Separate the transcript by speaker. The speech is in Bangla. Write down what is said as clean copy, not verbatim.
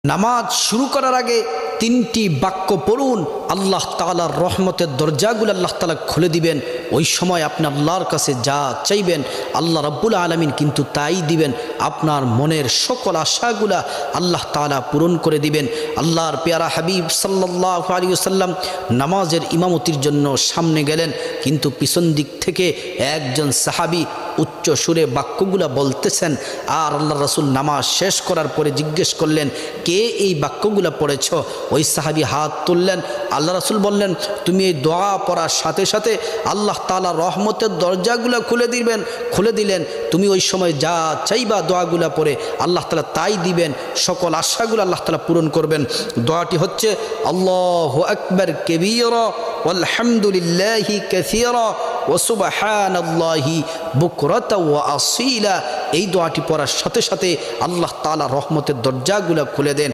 Speaker 1: নামাজ শুরু করার আগে তিনটি বাক্য পড়ুন, আল্লাহ তাআলার রহমতের দরজাগুলো আল্লাহ তাআলা খুলে দিবেন। ওই সময় আপনি আল্লাহর কাছে যা চাইবেন আল্লাহ রাব্বুল আলামিন কিন্তু তাই দিবেন। আপনার মনের সকল আশাগুলা আল্লাহ তাআলা পূরণ করে দিবেন। আল্লাহর পেয়ারা হাবিব সাল্লাল্লাহু আলাইহি ওয়াসাল্লাম নামাজের ইমামতির জন্য সামনে গেলেন, কিন্তু পিছন দিক থেকে একজন সাহাবী উচ্চ সুরে বাক্যগুলা বলতেছেন। আর আল্লাহ রাসূল নামাজ শেষ করার পরে জিজ্ঞেস করলেন, কে এই বাক্যগুলা পড়েছ? ওই সাহাবী হাত তুললেন। আল্লাহ রাসূল বললেন, তুমি এই দোয়া পড়ার সাথে সাথে আল্লাহ তাআলা রহমতের দরজাগুলা খুলে দিলেন। তুমি ওই সময় যা চাইবা দোয়াগুলা পড়ে আল্লাহ তাআলা তাই দিবেন। সকল আশাগুলো আল্লাহ তাআলা পূরণ করবেন। দোয়াটি হচ্ছে আল্লাহু আকবার কাবীরা ওয়ালহামদুলিল্লাহি কাসীরা ওয়া সুবহানাল্লাহি বুকরাতাও ওয়া আসীলা। এই দোয়াটি পড়ার সাথে সাথে আল্লাহ তাআলা রহমতের দরজাগুলা খুলে দেন।